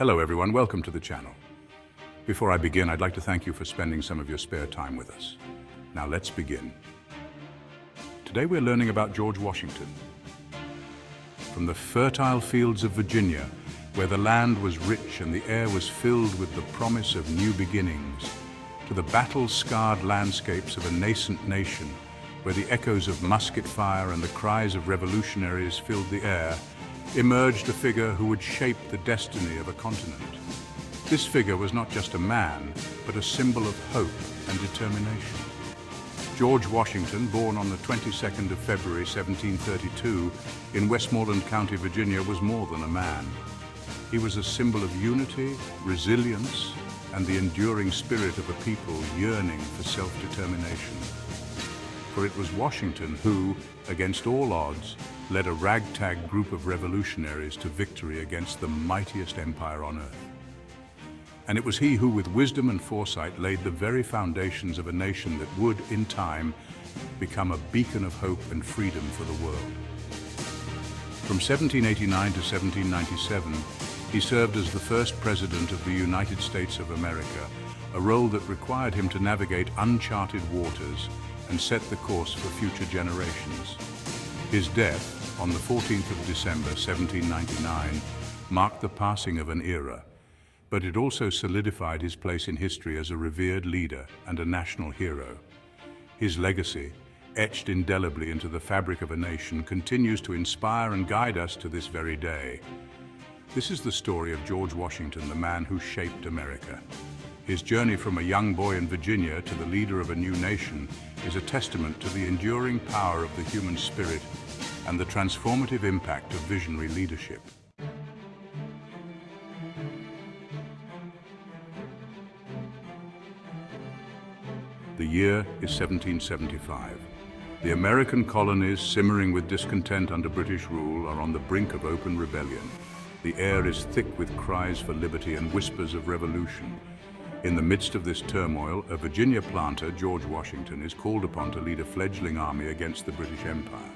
Hello everyone, welcome to the channel. Before I begin, I'd like to thank you for spending some of your spare time with us. Now let's begin. Today we're learning about George Washington. From the fertile fields of Virginia, where the land was rich and the air was filled with the promise of new beginnings, to the battle-scarred landscapes of a nascent nation, where the echoes of musket fire and the cries of revolutionaries filled the air, emerged a figure who would shape the destiny of a continent. This figure was not just a man, but a symbol of hope and determination. George Washington, born on the 22nd of February 1732 in Westmoreland County, Virginia, was more than a man. He was a symbol of unity, resilience, and the enduring spirit of a people yearning for self-determination. For it was Washington who, against all odds, led a ragtag group of revolutionaries to victory against the mightiest empire on earth. And it was he who, with wisdom and foresight, laid the very foundations of a nation that would, in time, become a beacon of hope and freedom for the world. From 1789 to 1797, he served as the first president of the United States of America, a role that required him to navigate uncharted waters and set the course for future generations. His death, on the 14th of December 1799, marked the passing of an era, but it also solidified his place in history as a revered leader and a national hero. His legacy, etched indelibly into the fabric of a nation, continues to inspire and guide us to this very day. This is the story of George Washington, the man who shaped America. His journey from a young boy in Virginia to the leader of a new nation is a testament to the enduring power of the human spirit and the transformative impact of visionary leadership. The year is 1775. The American colonies, simmering with discontent under British rule, are on the brink of open rebellion. The air is thick with cries for liberty and whispers of revolution. In the midst of this turmoil, a Virginia planter, George Washington, is called upon to lead a fledgling army against the British Empire.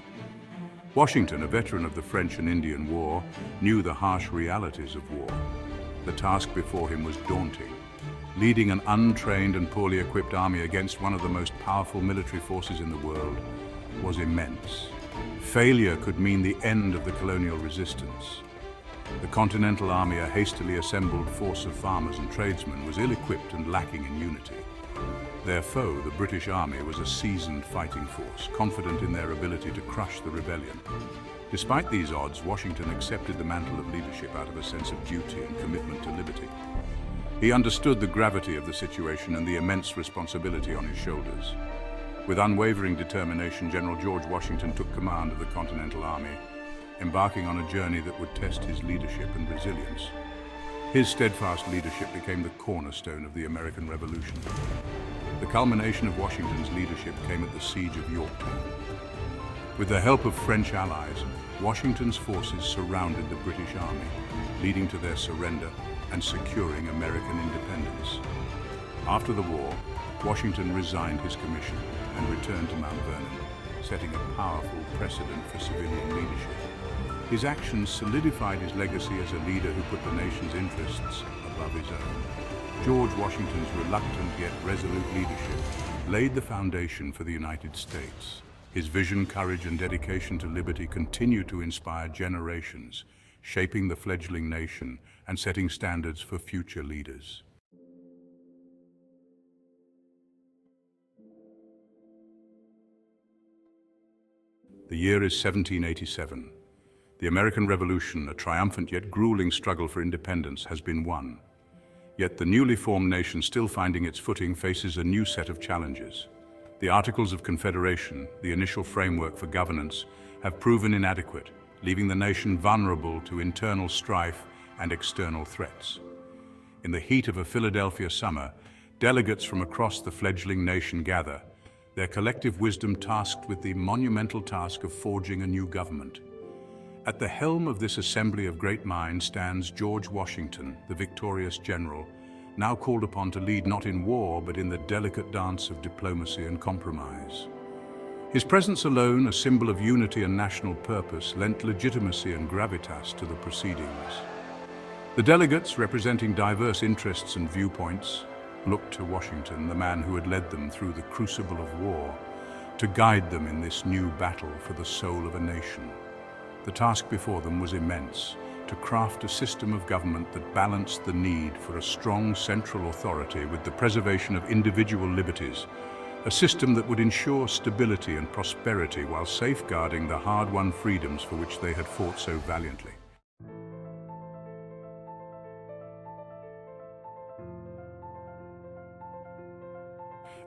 Washington, a veteran of the French and Indian War, knew the harsh realities of war. The task before him was daunting. Leading an untrained and poorly equipped army against one of the most powerful military forces in the world was immense. Failure could mean the end of the colonial resistance. The Continental Army, a hastily assembled force of farmers and tradesmen, was ill-equipped and lacking in unity. Their foe, the British Army, was a seasoned fighting force, confident in their ability to crush the rebellion. Despite these odds, Washington accepted the mantle of leadership out of a sense of duty and commitment to liberty. He understood the gravity of the situation and the immense responsibility on his shoulders. With unwavering determination, General George Washington took command of the Continental Army, embarking on a journey that would test his leadership and resilience. His steadfast leadership became the cornerstone of the American Revolution. The culmination of Washington's leadership came at the Siege of Yorktown. With the help of French allies, Washington's forces surrounded the British Army, leading to their surrender and securing American independence. After the war, Washington resigned his commission and returned to Mount Vernon, setting a powerful precedent for civilian leadership. His actions solidified his legacy as a leader who put the nation's interests above his own. George Washington's reluctant yet resolute leadership laid the foundation for the United States. His vision, courage, and dedication to liberty continue to inspire generations, shaping the fledgling nation and setting standards for future leaders. The year is 1787. The American Revolution, a triumphant yet grueling struggle for independence, has been won. Yet the newly formed nation, still finding its footing, faces a new set of challenges. The Articles of Confederation, the initial framework for governance, have proven inadequate, leaving the nation vulnerable to internal strife and external threats. In the heat of a Philadelphia summer, delegates from across the fledgling nation gather, their collective wisdom tasked with the monumental task of forging a new government. At the helm of this assembly of great minds stands George Washington, the victorious general, now called upon to lead not in war, but in the delicate dance of diplomacy and compromise. His presence alone, a symbol of unity and national purpose, lent legitimacy and gravitas to the proceedings. The delegates, representing diverse interests and viewpoints, looked to Washington, the man who had led them through the crucible of war, to guide them in this new battle for the soul of a nation. The task before them was immense: to craft a system of government that balanced the need for a strong central authority with the preservation of individual liberties, a system that would ensure stability and prosperity while safeguarding the hard-won freedoms for which they had fought so valiantly.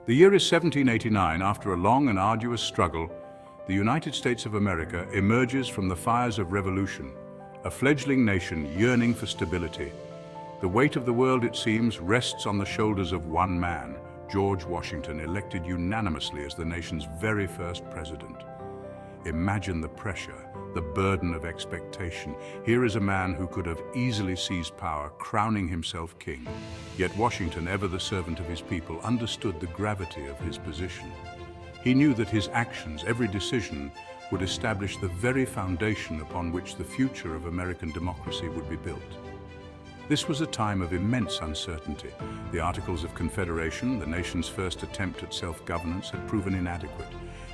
The year is 1789. After a long and arduous struggle, the United States of America emerges from the fires of revolution, a fledgling nation yearning for stability. The weight of the world, it seems, rests on the shoulders of one man, George Washington, elected unanimously as the nation's very first president. Imagine the pressure, the burden of expectation. Here is a man who could have easily seized power, crowning himself king. Yet Washington, ever the servant of his people, understood the gravity of his position. He knew that his actions, every decision, would establish the very foundation upon which the future of American democracy would be built. This was a time of immense uncertainty. The Articles of Confederation, the nation's first attempt at self-governance, had proven inadequate.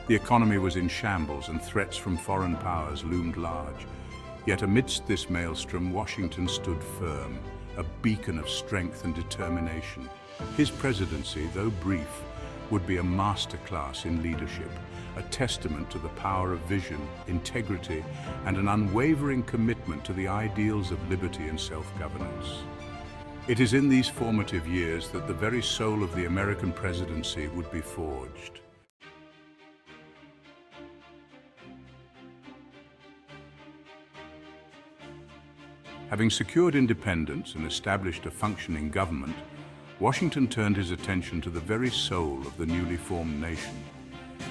The economy was in shambles and threats from foreign powers loomed large. Yet amidst this maelstrom, Washington stood firm, a beacon of strength and determination. His presidency, though brief, would be a masterclass in leadership, a testament to the power of vision, integrity, and an unwavering commitment to the ideals of liberty and self-governance. It is in these formative years that the very soul of the American presidency would be forged. Having secured independence and established a functioning government, Washington turned his attention to the very soul of the newly formed nation.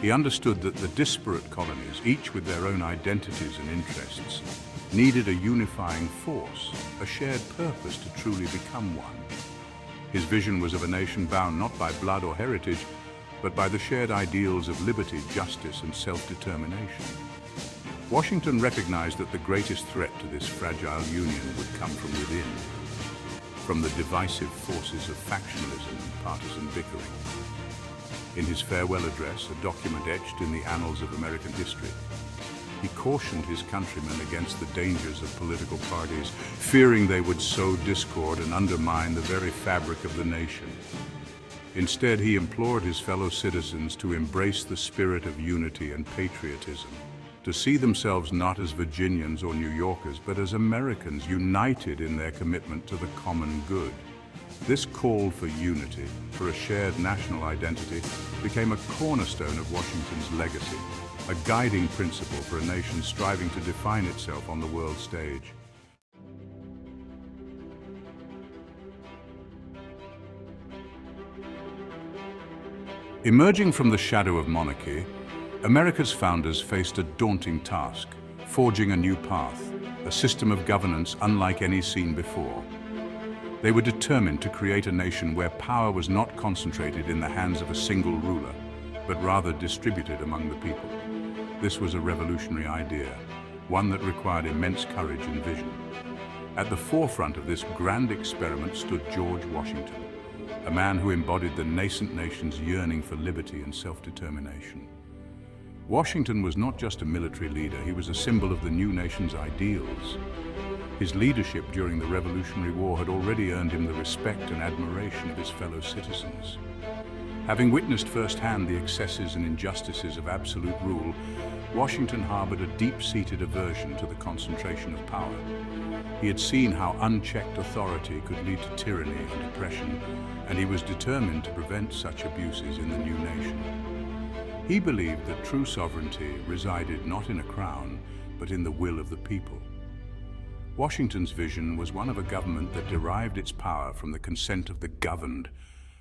He understood that the disparate colonies, each with their own identities and interests, needed a unifying force, a shared purpose to truly become one. His vision was of a nation bound not by blood or heritage, but by the shared ideals of liberty, justice, and self-determination. Washington recognized that the greatest threat to this fragile union would come from within, from the divisive forces of factionalism and partisan bickering. In his farewell address, a document etched in the annals of American history, he cautioned his countrymen against the dangers of political parties, fearing they would sow discord and undermine the very fabric of the nation. Instead, he implored his fellow citizens to embrace the spirit of unity and patriotism, to see themselves not as Virginians or New Yorkers, but as Americans united in their commitment to the common good. This call for unity, for a shared national identity, became a cornerstone of Washington's legacy, a guiding principle for a nation striving to define itself on the world stage. Emerging from the shadow of monarchy, America's founders faced a daunting task: forging a new path, a system of governance unlike any seen before. They were determined to create a nation where power was not concentrated in the hands of a single ruler, but rather distributed among the people. This was a revolutionary idea, one that required immense courage and vision. At the forefront of this grand experiment stood George Washington, a man who embodied the nascent nation's yearning for liberty and self-determination. Washington was not just a military leader, he was a symbol of the new nation's ideals. His leadership during the Revolutionary War had already earned him the respect and admiration of his fellow citizens. Having witnessed firsthand the excesses and injustices of absolute rule, Washington harbored a deep-seated aversion to the concentration of power. He had seen how unchecked authority could lead to tyranny and oppression, and he was determined to prevent such abuses in the new nation. He believed that true sovereignty resided not in a crown, but in the will of the people. Washington's vision was one of a government that derived its power from the consent of the governed,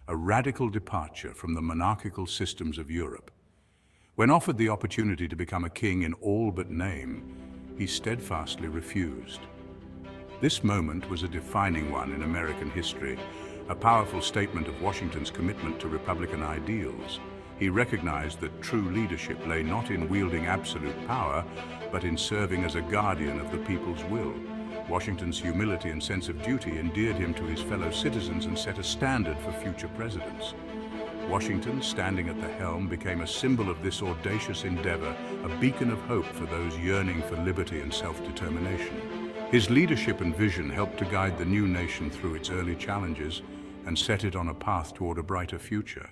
a radical departure from the monarchical systems of Europe. When offered the opportunity to become a king in all but name, he steadfastly refused. This moment was a defining one in American history, a powerful statement of Washington's commitment to Republican ideals. He recognized that true leadership lay not in wielding absolute power, but in serving as a guardian of the people's will. Washington's humility and sense of duty endeared him to his fellow citizens and set a standard for future presidents. Washington, standing at the helm, became a symbol of this audacious endeavor, a beacon of hope for those yearning for liberty and self-determination. His leadership and vision helped to guide the new nation through its early challenges and set it on a path toward a brighter future.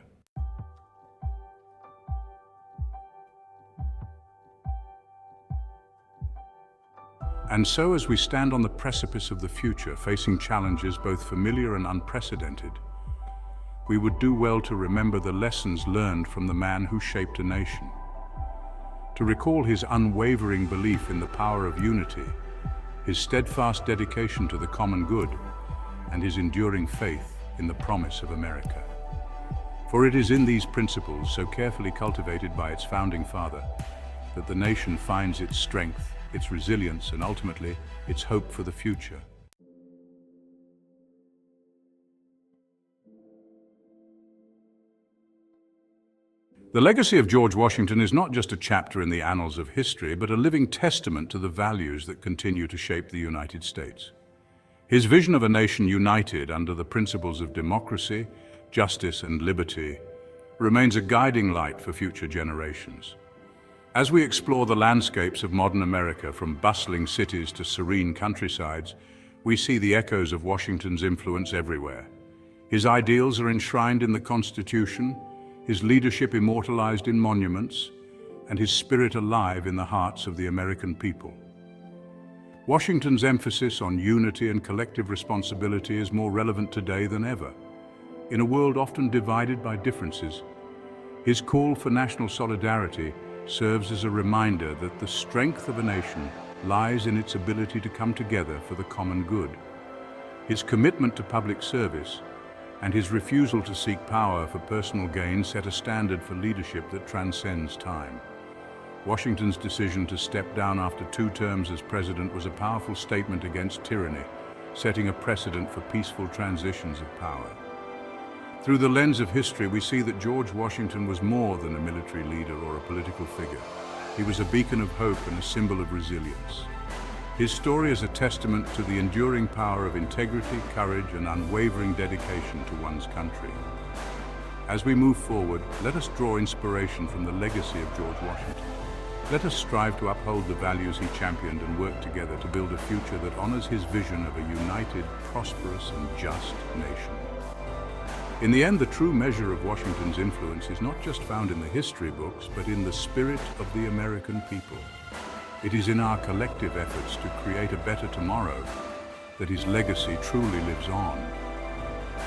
And so, as we stand on the precipice of the future, facing challenges both familiar and unprecedented, we would do well to remember the lessons learned from the man who shaped a nation. To recall his unwavering belief in the power of unity, his steadfast dedication to the common good, and his enduring faith in the promise of America. For it is in these principles, so carefully cultivated by its founding father, that the nation finds its strength, its resilience, and ultimately, its hope for the future. The legacy of George Washington is not just a chapter in the annals of history, but a living testament to the values that continue to shape the United States. His vision of a nation united under the principles of democracy, justice, and liberty remains a guiding light for future generations. As we explore the landscapes of modern America, from bustling cities to serene countrysides, we see the echoes of Washington's influence everywhere. His ideals are enshrined in the Constitution, his leadership immortalized in monuments, and his spirit alive in the hearts of the American people. Washington's emphasis on unity and collective responsibility is more relevant today than ever. In a world often divided by differences, his call for national solidarity serves as a reminder that the strength of a nation lies in its ability to come together for the common good. His commitment to public service and his refusal to seek power for personal gain set a standard for leadership that transcends time. Washington's decision to step down after 2 terms as president was a powerful statement against tyranny, setting a precedent for peaceful transitions of power. Through the lens of history, we see that George Washington was more than a military leader or a political figure. He was a beacon of hope and a symbol of resilience. His story is a testament to the enduring power of integrity, courage, and unwavering dedication to one's country. As we move forward, let us draw inspiration from the legacy of George Washington. Let us strive to uphold the values he championed and work together to build a future that honors his vision of a united, prosperous, and just nation. In the end, the true measure of Washington's influence is not just found in the history books, but in the spirit of the American people. It is in our collective efforts to create a better tomorrow that his legacy truly lives on.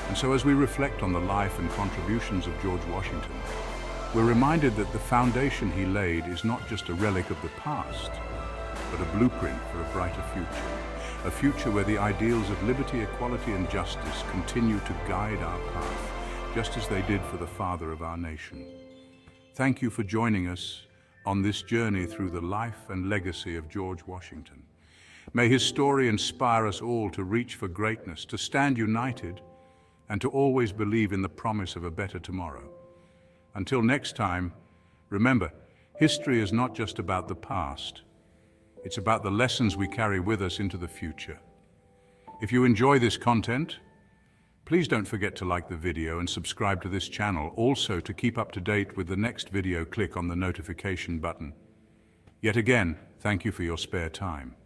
And so, as we reflect on the life and contributions of George Washington, we're reminded that the foundation he laid is not just a relic of the past, but a blueprint for a brighter future. A future where the ideals of liberty, equality, and justice continue to guide our path, just as they did for the father of our nation. Thank you for joining us on this journey through the life and legacy of George Washington. May his story inspire us all to reach for greatness, to stand united, and to always believe in the promise of a better tomorrow. Until next time, remember, history is not just about the past. It's about the lessons we carry with us into the future. If you enjoy this content, please don't forget to like the video and subscribe to this channel. Also, to keep up to date with the next video, click on the notification button. Yet again, thank you for your spare time.